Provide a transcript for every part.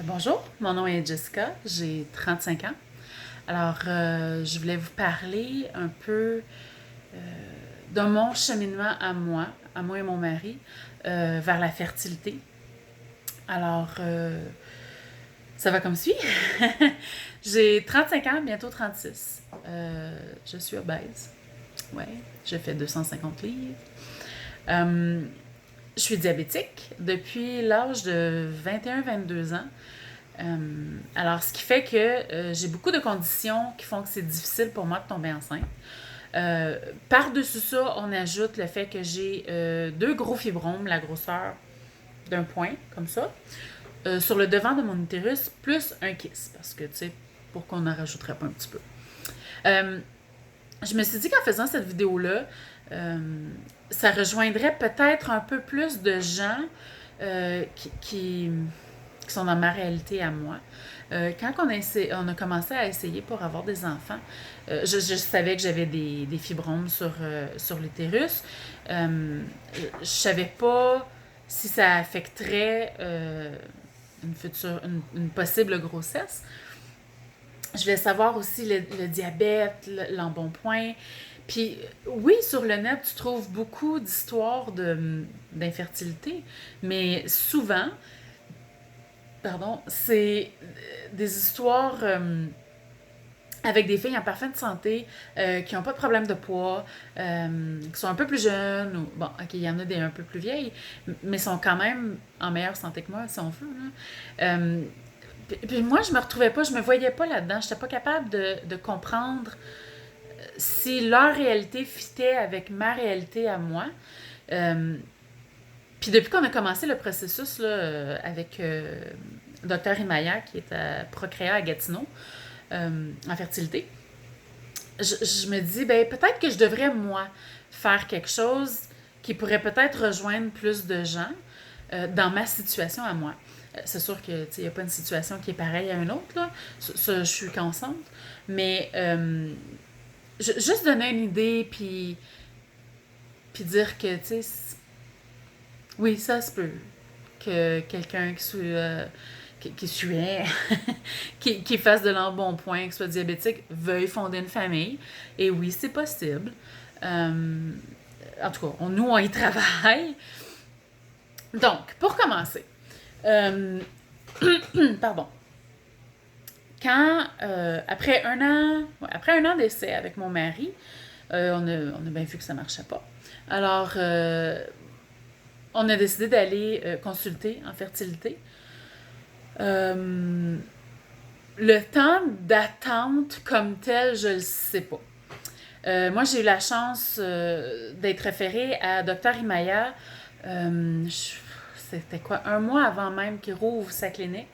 Bonjour, mon nom est Jessica, j'ai 35 ans. Alors, je voulais vous parler un peu de mon cheminement à moi et mon mari, vers la fertilité. Alors, ça va comme suit. J'ai 35 ans, bientôt 36. Je suis obèse. Ouais, je fais 250 livres. Euh, je suis diabétique depuis l'âge de 21-22 ans. Alors, ce qui fait que j'ai beaucoup de conditions qui font que c'est difficile pour moi de tomber enceinte. Euh, Par-dessus ça, on ajoute le fait que j'ai deux gros fibromes, la grosseur d'un point, comme ça, sur le devant de mon utérus, plus un kyste, parce que, tu sais, pour qu'on en rajouterait pas un petit peu. Euh, je me suis dit qu'en faisant cette vidéo-là, euh, ça rejoindrait peut-être un peu plus de gens qui sont dans ma réalité à moi. Quand on a commencé à essayer pour avoir des enfants, je savais que j'avais des fibromes sur l'utérus. Je savais pas si ça affecterait une possible grossesse. Je voulais savoir aussi le diabète, l'embonpoint. Puis oui, sur le net, tu trouves beaucoup d'histoires d'infertilité, mais souvent, pardon, c'est des histoires avec des filles en parfaite santé, qui n'ont pas de problème de poids, qui sont un peu plus jeunes, ou bon, ok, il y en a des un peu plus vieilles, mais sont quand même en meilleure santé que moi, si on veut. Là. Puis moi, je me retrouvais pas, je me voyais pas là-dedans. Je n'étais pas capable de comprendre si leur réalité fitait avec ma réalité à moi. Euh, Puis depuis qu'on a commencé le processus là, avec Dr Imaya, qui est à Procréa à Gatineau, en fertilité, je me dis, ben peut-être que je devrais, moi, faire quelque chose qui pourrait peut-être rejoindre plus de gens dans ma situation à moi. C'est sûr que il n'y a pas une situation qui est pareille à une autre, là. Ça, je suis consciente. Mais juste donner une idée, puis dire que, tu sais, oui, ça se peut que quelqu'un qui suait, qui fasse de l'embonpoint, qui soit diabétique, veuille fonder une famille. Et oui, c'est possible. Euh, En tout cas, nous, on y travaille. Donc, pour commencer, euh, pardon, après un an d'essai avec mon mari, on a bien vu que ça ne marchait pas. Alors, on a décidé d'aller consulter en fertilité. Euh, le temps d'attente comme tel, je le sais pas. Moi, j'ai eu la chance d'être référée à Dr Imaya. C'était quoi, un mois avant même qu'il rouvre sa clinique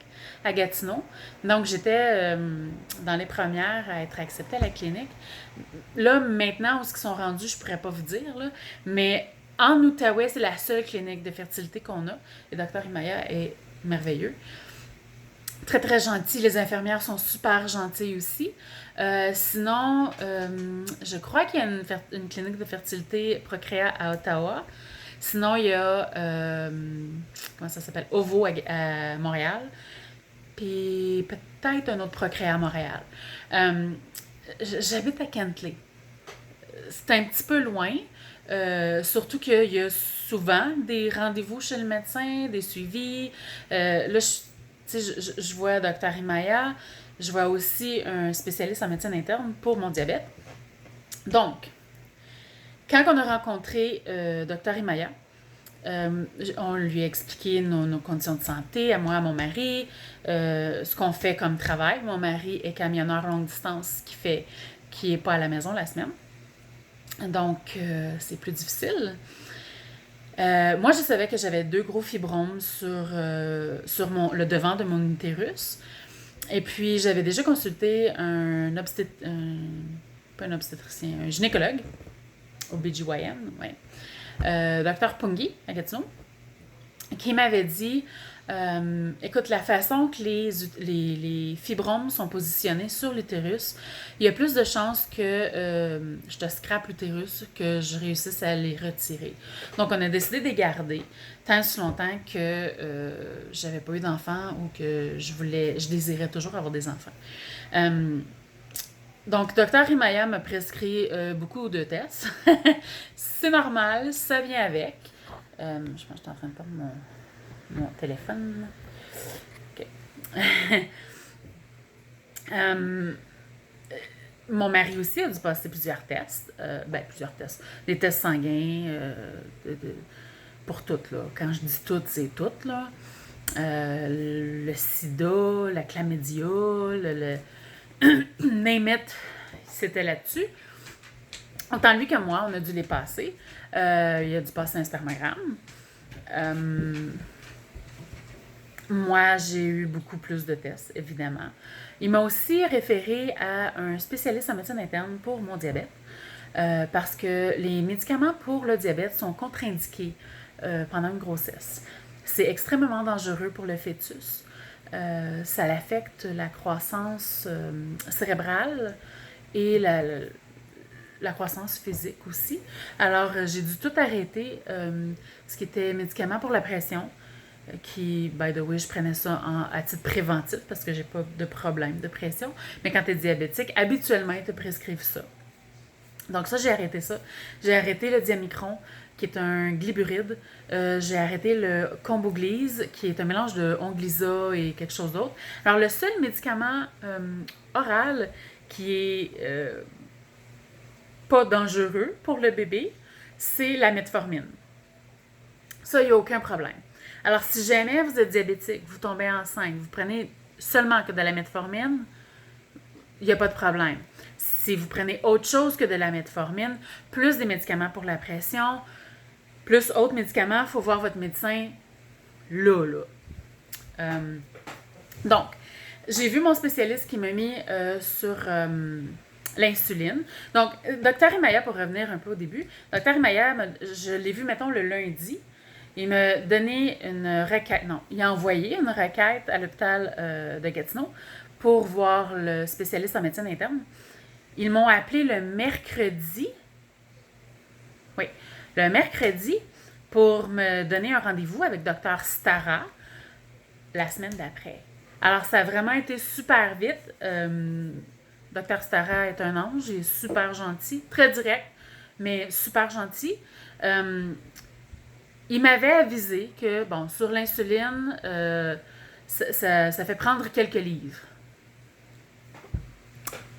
à Gatineau. Donc, j'étais dans les premières à être acceptée à la clinique. Là, maintenant, où ils sont rendus, je pourrais pas vous dire, là, mais en Outaouais, c'est la seule clinique de fertilité qu'on a. Et Dr Imaya est merveilleux. Très, très gentil. Les infirmières sont super gentilles aussi. Sinon, je crois qu'il y a une clinique de fertilité Procréa à Ottawa. Sinon, il y a, comment ça s'appelle? OVO à Montréal. Puis peut-être un autre Procréa à Montréal. Euh, J'habite à Kentley. C'est un petit peu loin. Surtout qu'il y a souvent des rendez-vous chez le médecin, des suivis. Là, je vois Dr Imaya, je vois aussi un spécialiste en médecine interne pour mon diabète. Donc, quand on a rencontré Dr Imaya, on lui a expliqué nos conditions de santé, à moi, à mon mari, ce qu'on fait comme travail. Mon mari est camionneur longue distance qui est pas à la maison la semaine. Donc, c'est plus difficile. Moi, je savais que j'avais deux gros fibromes sur le devant de mon utérus. Et puis, j'avais déjà consulté pas un obstétricien, un gynécologue au BGYN, ouais. Dr Pungi, à Gatineau, qui m'avait dit Écoute, la façon que les fibromes sont positionnés sur l'utérus, il y a plus de chances que je te scrape l'utérus que je réussisse à les retirer. Donc, on a décidé de les garder tant et si longtemps que j'avais pas eu d'enfants ou que je désirais toujours avoir des enfants. Euh, donc, Dr. Himaya m'a prescrit beaucoup de tests. C'est normal, ça vient avec. Je pense que je suis en train de perdre mon téléphone. OK. Euh, Mon mari aussi a dû passer plusieurs tests. Plusieurs tests. Des tests sanguins pour toutes, là. Quand je dis toutes, c'est toutes, là. Le sida, la chlamydia, le name it, c'était là-dessus. Autant lui que moi, on a dû les passer. Il a dû passer un spermogramme. Moi, j'ai eu beaucoup plus de tests, évidemment. Il m'a aussi référé à un spécialiste en médecine interne pour mon diabète, parce que les médicaments pour le diabète sont contre-indiqués pendant une grossesse. C'est extrêmement dangereux pour le fœtus. Ça affecte la croissance cérébrale et la croissance physique aussi. Alors, j'ai dû tout arrêter, ce qui était médicaments pour la pression, qui, by the way, je prenais ça à titre préventif parce que j'ai pas de problème de pression. Mais quand tu es diabétique, habituellement, ils te prescrivent ça. Donc ça, j'ai arrêté ça. J'ai arrêté le Diamicron, qui est un glyburide. J'ai arrêté le Comboglise, qui est un mélange de Onglisa et quelque chose d'autre. Alors, le seul médicament oral qui est pas dangereux pour le bébé, c'est la metformine. Ça, il n'y a aucun problème. Alors, si jamais vous êtes diabétique, vous tombez enceinte, vous prenez seulement que de la metformine, il n'y a pas de problème. Si vous prenez autre chose que de la metformine, plus des médicaments pour la pression, plus autres médicaments, il faut voir votre médecin là. Donc, j'ai vu mon spécialiste qui m'a mis sur l'insuline. Donc, Dr. Himaya, pour revenir un peu au début, Dr. Himaya, je l'ai vu, mettons, le lundi. Il m'a donné une requête, non, il a envoyé une requête à l'hôpital de Gatineau pour voir le spécialiste en médecine interne. Ils m'ont appelé le mercredi pour me donner un rendez-vous avec Dr. Stara la semaine d'après. Alors, ça a vraiment été super vite. Dr. Stara est un ange, il est super gentil, très direct, mais super gentil. Il m'avait avisé que, bon, sur l'insuline, ça fait prendre quelques livres.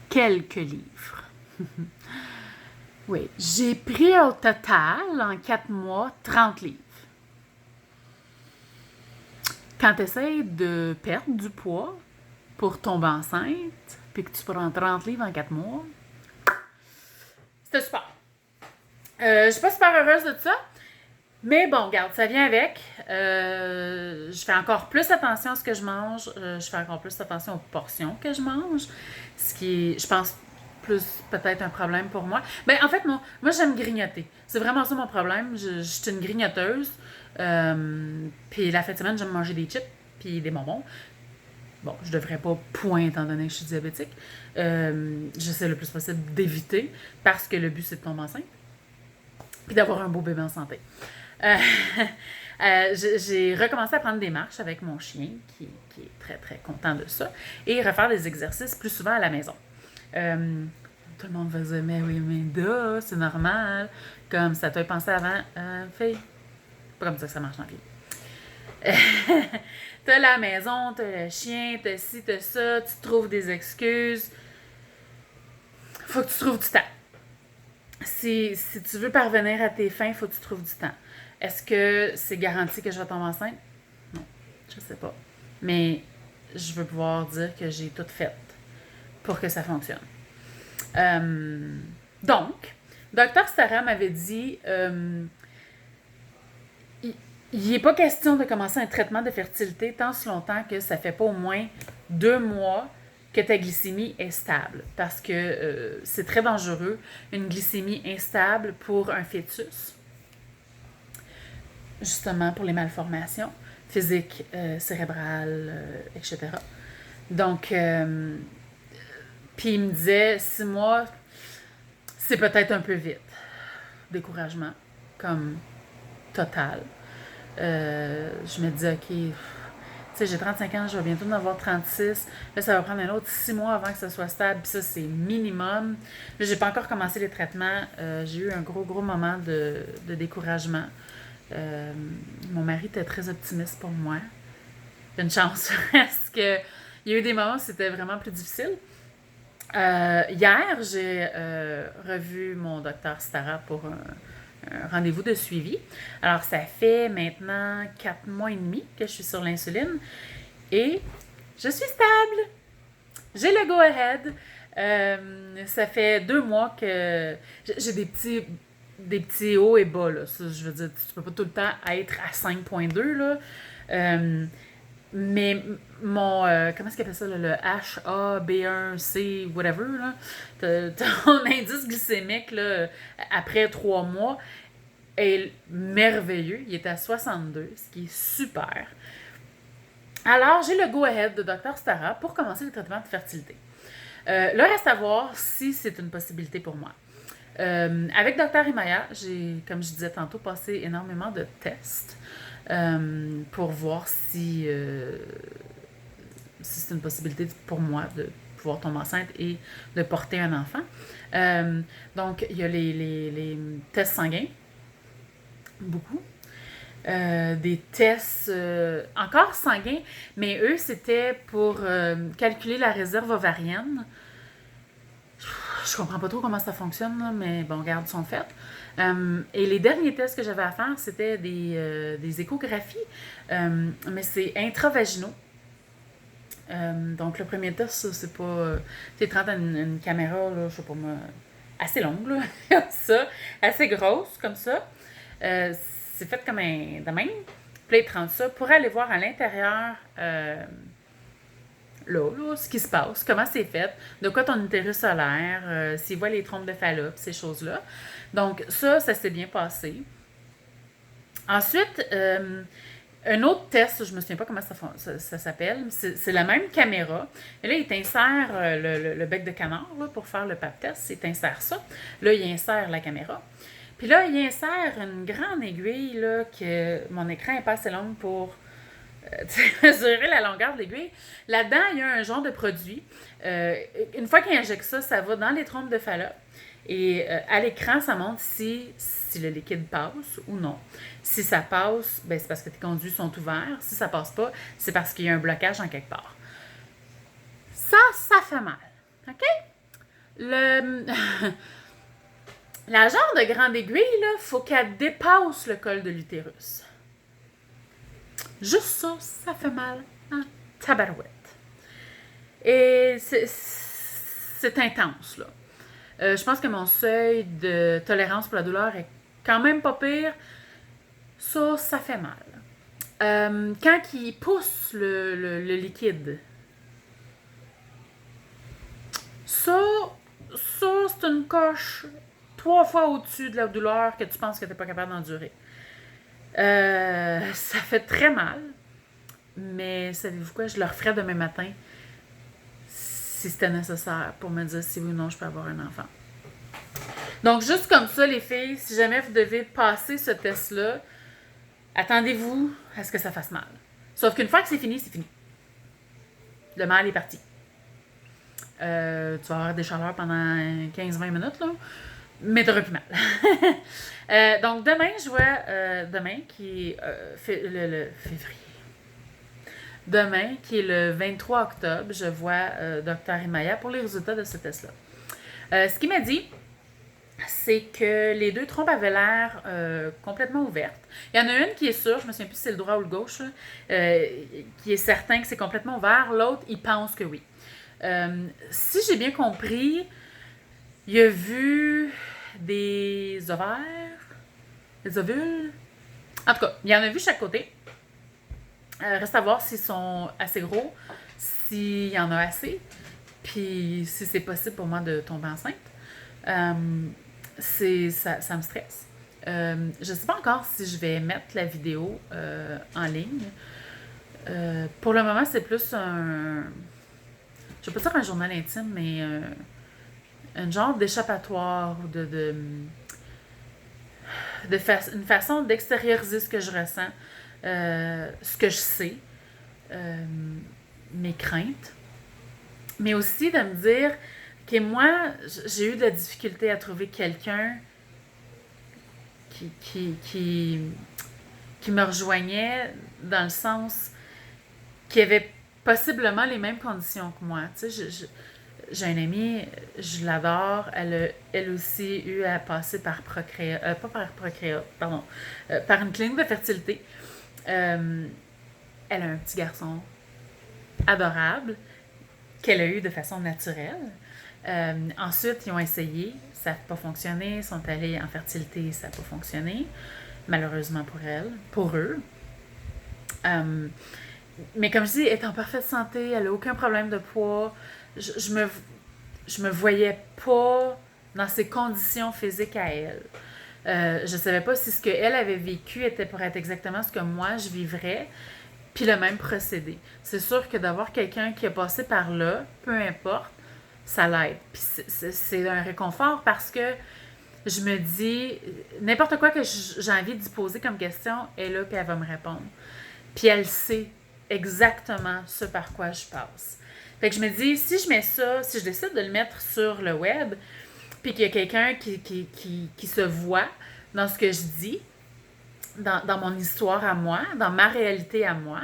Quelques livres. Oui, j'ai pris au total, en 4 mois, 30 livres. Quand tu essaies de perdre du poids pour tomber enceinte, puis que tu prends 30 livres en 4 mois, c'était super. Je suis pas super heureuse de ça. Mais bon, regarde, ça vient avec. Je fais encore plus attention à ce que je mange. Je fais encore plus attention aux portions que je mange. Ce qui est, je pense, plus peut-être un problème pour moi. Ben, en fait, moi j'aime grignoter. C'est vraiment ça mon problème. Je suis une grignoteuse. Puis la fin de semaine, j'aime manger des chips puis des bonbons. Bon, je devrais pas point étant donné que je suis diabétique. J'essaie le plus possible d'éviter parce que le but, c'est de tomber enceinte puis d'avoir un beau bébé en santé. J'ai recommencé à prendre des marches avec mon chien, qui est très, très content de ça, et refaire des exercices plus souvent à la maison. Tout le monde faisait, mais oui, mais c'est normal. Comme ça, tu as pensé avant, fille. Pas comme ça que ça marche dans la vie. T'as la maison, t'as le chien, t'as ci, t'as ça, tu trouves des excuses. Faut que tu trouves du temps. Si tu veux parvenir à tes fins, il faut que tu trouves du temps. Est-ce que c'est garanti que je vais tomber enceinte? Non, je sais pas. Mais je veux pouvoir dire que j'ai tout fait pour que ça fonctionne. Donc, Dr. Stara m'avait dit il n'est pas question de commencer un traitement de fertilité tant si longtemps que ça fait pas au moins 2 mois que ta glycémie est stable. Parce que c'est très dangereux, une glycémie instable pour un fœtus. Justement pour les malformations. physique, cérébrale, etc. Donc, puis il me disait, 6 mois, c'est peut-être un peu vite. Découragement, comme total. Je me disais, OK, tu sais, j'ai 35 ans, je vais bientôt en avoir 36. Là, ça va prendre un autre 6 mois avant que ça soit stable, puis ça, c'est minimum. Là, j'ai pas encore commencé les traitements. J'ai eu un gros moment de découragement. Euh, Mon mari était très optimiste pour moi. J'ai une chance, parce que il y a eu des moments où c'était vraiment plus difficile. Hier, j'ai revu mon docteur Stara pour un rendez-vous de suivi. Alors, ça fait maintenant 4 mois et demi que je suis sur l'insuline et je suis stable. J'ai le go-ahead. Ça fait 2 mois que j'ai des petits hauts et bas. Là. Ça, je veux dire, tu peux pas tout le temps être à 5,2 là. Euh, mais comment est-ce qu'il appelle ça, là, le HA-B1C, whatever, là, ton indice glycémique, là, après 3 mois, est merveilleux. Il est à 62, ce qui est super. Alors, j'ai le go-ahead de Dr. Stara pour commencer le traitement de fertilité. Là, reste à voir si c'est une possibilité pour moi. Avec Dr. Imaya, j'ai, comme je disais tantôt, passé énormément de tests pour voir si c'est une possibilité pour moi de pouvoir tomber enceinte et de porter un enfant. Donc, il y a les tests sanguins, beaucoup. Des tests encore sanguins, mais eux, c'était pour calculer la réserve ovarienne. Je comprends pas trop comment ça fonctionne, là, mais bon, regarde, ils sont faits. Et les derniers tests que j'avais à faire, c'était des échographies, mais c'est intravaginaux. Donc, le premier test, ça, c'est pas. Tu sais, une caméra, là, je sais pas moi, assez longue, là, comme ça, assez grosse, comme ça. C'est fait comme de même. Puis là, ils te rendent ça pour aller voir à l'intérieur, là, ce qui se passe, comment c'est fait, de quoi ton utérus a l'air, s'ils voient les trompes de Fallope, ces choses-là. Donc, ça s'est bien passé. Ensuite, un autre test, je ne me souviens pas comment ça s'appelle, c'est la même caméra. Et là, il t'insère le bec de canard là, pour faire le pap test. Il t'insère ça. Là, il insère la caméra. Puis là, il insère une grande aiguille là, que mon écran est pas assez long pour mesurer la longueur de l'aiguille. Là-dedans, il y a un genre de produit. Une fois qu'il injecte ça, ça va dans les trompes de Fallope. Et à l'écran, ça montre si le liquide passe ou non. Si ça passe, ben, c'est parce que tes conduits sont ouverts. Si ça passe pas, c'est parce qu'il y a un blocage en quelque part. Ça fait mal. OK? La genre de grande aiguille, il faut qu'elle dépasse le col de l'utérus. Juste ça, ça fait mal en tabarouette. Et c'est intense, là. Je pense que mon seuil de tolérance pour la douleur est quand même pas pire. Ça fait mal. Quand il pousse le liquide, ça c'est une coche 3 fois au-dessus de la douleur que tu penses que tu n'es pas capable d'endurer. Ça fait très mal. Mais savez-vous quoi? Je le referais demain matin si c'était nécessaire pour me dire si oui ou non je peux avoir un enfant. Donc, juste comme ça, les filles, si jamais vous devez passer ce test-là, attendez-vous à ce que ça fasse mal. Sauf qu'une fois que c'est fini, c'est fini. Le mal est parti. Tu vas avoir des chaleurs pendant 15-20 minutes, là, mais t'auras plus mal. Donc, demain, je vois, demain, qui est le février. Demain, qui est le 23 octobre, je vois Dr. Imaya pour les résultats de ce test-là. Ce qu'il m'a dit, c'est que les deux trompes avaient l'air complètement ouvertes. Il y en a une qui est sûre, je me souviens plus si c'est le droit ou le gauche, qui est certain que c'est complètement ouvert. L'autre, il pense que oui. Si j'ai bien compris, il a vu des ovaires, des ovules. En tout cas, il y en a vu chaque côté. Reste à voir s'ils sont assez gros, s'il y en a assez, puis si c'est possible pour moi de tomber enceinte. Ça me stresse. Je ne sais pas encore si je vais mettre la vidéo en ligne Pour le moment, c'est plus un... Je vais pas dire un journal intime, mais un genre d'échappatoire ou une façon d'extérioriser ce que je ressens, ce que je sais, euh, mes craintes, mais aussi de me dire que moi, j'ai eu de la difficulté à trouver quelqu'un qui, qui, qui, qui me rejoignait dans le sens qui avait possiblement les mêmes conditions que moi. Tu sais, j'ai une amie, je l'adore, elle a elle aussi eu à passer par Procréa, pas par Procréa, pardon, par une clinique de fertilité. Euh, Elle a un petit garçon adorable qu'elle a eu de façon naturelle. Ensuite, ils ont essayé, ça n'a pas fonctionné, ils sont allés en fertilité, ça n'a pas fonctionné, malheureusement pour elle, pour eux. Euh, mais comme je dis, elle est en parfaite santé, elle n'a aucun problème de poids. Je me voyais pas dans ses conditions physiques à elle. Je savais pas si ce qu'elle avait vécu était pour être exactement ce que moi je vivrais, puis le même procédé. C'est sûr que d'avoir quelqu'un qui a passé par là, peu importe, ça l'aide. Puis c'est un réconfort parce que je me dis, n'importe quoi que j'ai envie d'y poser comme question, elle est là, puis elle va me répondre. Puis elle sait exactement ce par quoi je passe. Fait que je me dis, si je mets ça, si je décide de le mettre sur le web, puis qu'il y a quelqu'un qui se voit dans ce que je dis, dans mon histoire à moi, dans ma réalité à moi,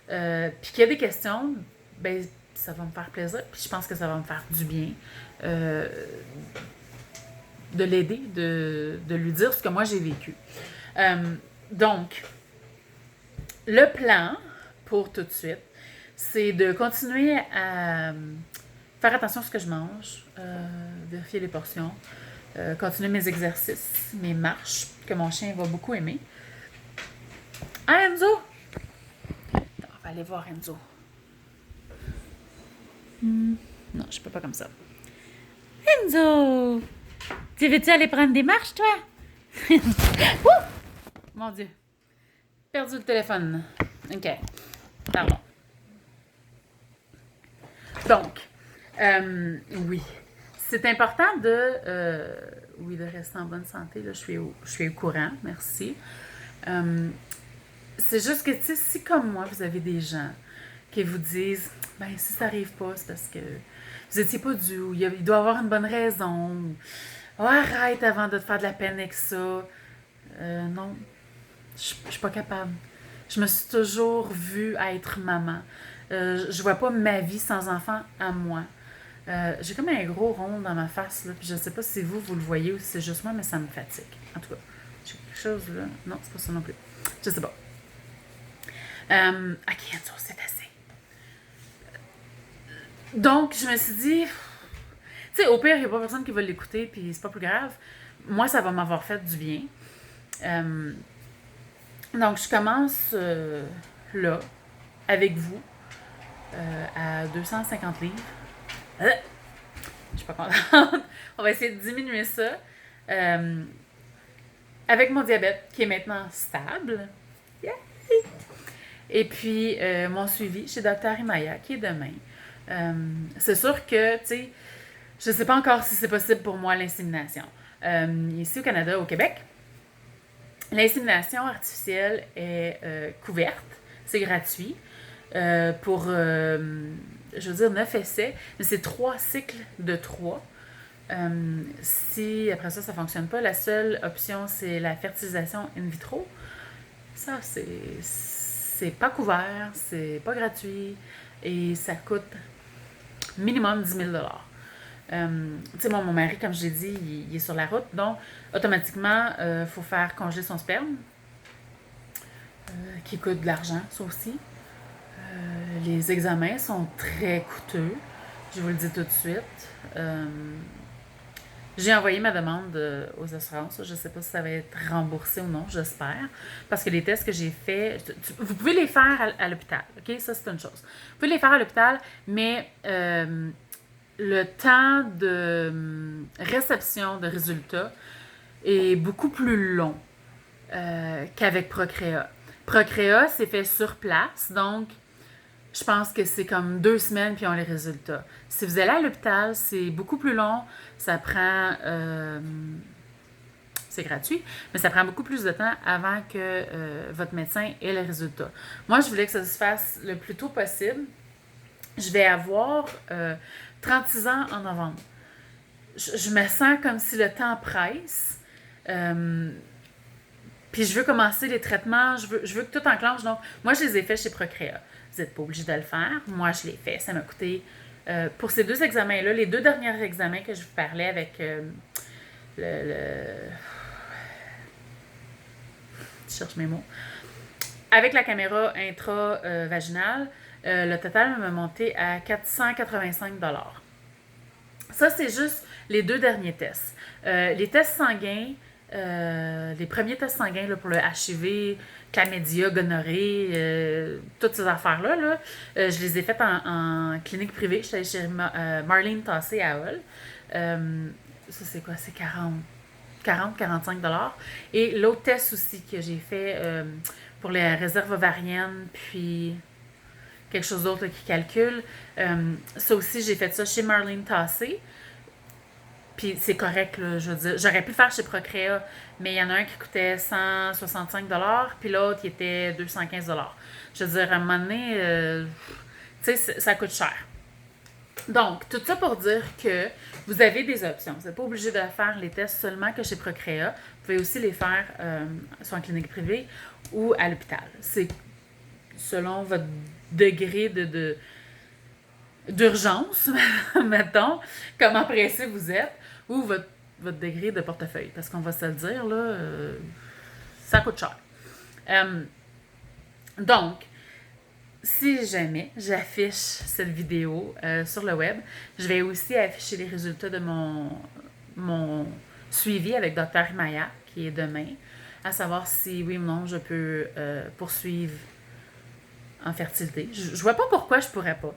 puis qu'il y a des questions, ben ça va me faire plaisir, puis je pense que ça va me faire du bien euh, de l'aider, de lui dire ce que moi j'ai vécu. Donc, le plan pour tout de suite, c'est de continuer à faire attention à ce que je mange, vérifier les portions, continuer mes exercices, mes marches, que mon chien va beaucoup aimer. Ah, Enzo! On va aller voir Enzo. Non, je peux pas comme ça. Enzo! Tu veux-tu aller prendre des marches, toi? Mon Dieu. Perdu le téléphone. OK. Pardon. Donc, oui. C'est important oui, de rester en bonne santé. Là, je suis au courant. Merci. C'est juste que, tu sais, si comme moi, vous avez des gens qui vous disent, ben, si ça n'arrive pas, c'est parce que vous n'étiez pas dû, ou il doit y avoir une bonne raison. Oh, arrête avant de te faire de la peine avec ça. Non, je suis pas capable. Je me suis toujours vue être maman. Je vois pas ma vie sans enfant à moi. J'ai comme un gros rond dans ma face, là, puis je sais pas si vous le voyez ou si c'est juste moi, mais ça me fatigue. En tout cas, j'ai quelque chose là. Non, c'est pas ça non plus. Je sais pas. Ok, Enzo, c'est assez. Donc, je me suis dit, tu sais, au pire, il n'y a pas personne qui va l'écouter, puis c'est pas plus grave. Moi, ça va m'avoir fait du bien. Euh, donc, je commence là, avec vous, à 250 livres. Je suis pas contente. On va essayer de diminuer ça. Avec mon diabète, qui est maintenant stable. Yeah. Et puis, mon suivi chez Dr. Imaya, qui est demain. C'est sûr que, tu sais, je ne sais pas encore si c'est possible pour moi l'insémination. Ici au Canada, au Québec, l'insémination artificielle est couverte, c'est gratuit. Pour, je veux dire, 9 essais, mais c'est 3 cycles de 3. Si après ça, ça ne fonctionne pas, la seule option, c'est la fertilisation in vitro. Ça, c'est pas couvert, c'est pas gratuit et ça coûte minimum 10 000 tu sais, mon mari, comme je l'ai dit, il est sur la route, donc automatiquement, il faut faire congeler son sperme, qui coûte de l'argent, ça aussi. Les examens sont très coûteux, je vous le dis tout de suite. J'ai envoyé ma demande aux assurances. Je ne sais pas si ça va être remboursé ou non, j'espère. Parce que les tests que j'ai faits, vous pouvez les faire à l'hôpital, OK? Ça, c'est une chose. Vous pouvez les faire à l'hôpital, mais le temps de réception de résultats est beaucoup plus long qu'avec Procréa. Procréa, c'est fait sur place, donc je pense que c'est comme 2 semaines puis on a les résultats. Si vous allez à l'hôpital, c'est beaucoup plus long, ça prend... c'est gratuit, mais ça prend beaucoup plus de temps avant que votre médecin ait les résultats. Moi, je voulais que ça se fasse le plus tôt possible. Je vais avoir 36 ans en novembre. Je me sens comme si le temps presse. Puis je veux commencer les traitements, je veux que tout enclenche. Donc, moi, je les ai faits chez Procréa. Vous n'êtes pas obligé de le faire. Moi, je l'ai fait. Ça m'a coûté, pour ces 2 examens-là, les 2 derniers examens que je vous parlais avec le... Je cherche mes mots. Avec la caméra intra-vaginale, le total m'a monté à 485 $. Ça, c'est juste les 2 derniers tests. Les tests sanguins, les premiers tests sanguins là, pour le HIV, chlamydia, gonorrhée, toutes ces affaires-là, là, je les ai faites en clinique privée. Je suis allée chez Marlene Tassé à Hull. Ça, c'est quoi? C'est 40-45 $. Et l'autre test aussi que j'ai fait pour les réserves ovariennes, puis quelque chose d'autre là, qui calcule. Ça aussi, j'ai fait ça chez Marlene Tassé. Puis c'est correct, là, je veux dire. J'aurais pu le faire chez Procréa, mais il y en a un qui coûtait 165 $, puis l'autre qui était 215 $. Je veux dire, à un moment donné, tu sais, ça coûte cher. Donc, tout ça pour dire que vous avez des options. Vous n'êtes pas obligé de faire les tests seulement que chez Procréa. Vous pouvez aussi les faire soit en clinique privée ou à l'hôpital. C'est selon votre degré d'urgence, mettons, comment pressé vous êtes, ou votre degré de portefeuille. Parce qu'on va se le dire, là, ça coûte cher. Donc, si jamais j'affiche cette vidéo sur le web, je vais aussi afficher les résultats de mon suivi avec Dr. Maya, qui est demain, à savoir si oui ou non je peux poursuivre en fertilité. Je vois pas pourquoi je pourrais pas.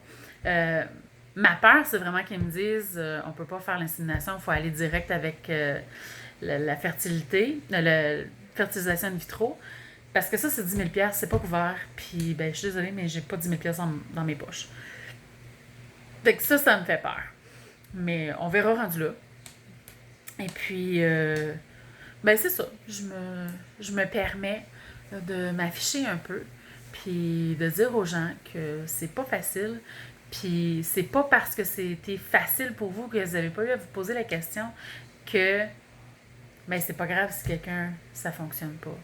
Ma peur, c'est vraiment qu'ils me disent on peut pas faire l'insémination, il faut aller direct avec la fertilité, la fertilisation in vitro. Parce que ça, c'est 10 000 $, c'est pas couvert. Puis, ben, je suis désolée, mais j'ai pas 10 000 $ dans mes poches. Fait que ça me fait peur. Mais on verra rendu là. Et puis, ben, c'est ça. Je me permets de m'afficher un peu. Puis de dire aux gens que c'est pas facile. Puis c'est pas parce que c'était facile pour vous que vous n'avez pas eu à vous poser la question que, ben, c'est pas grave si quelqu'un, ça fonctionne pas.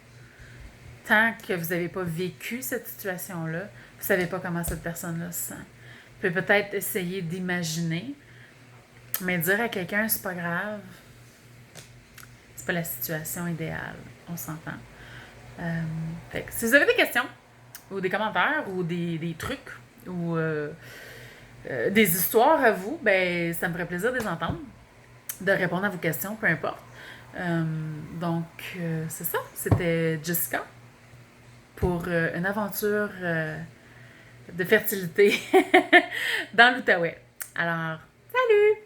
Tant que vous n'avez pas vécu cette situation-là, vous ne savez pas comment cette personne-là se sent. Vous pouvez peut-être essayer d'imaginer, mais dire à quelqu'un c'est pas grave, c'est pas la situation idéale. On s'entend. Fait que si vous avez des questions, ou des commentaires, ou des trucs, ou des histoires à vous, ben ça me ferait plaisir de les entendre, de répondre à vos questions, peu importe. Donc, c'est ça. C'était Jessica pour une aventure de fertilité dans l'Outaouais. Alors, salut!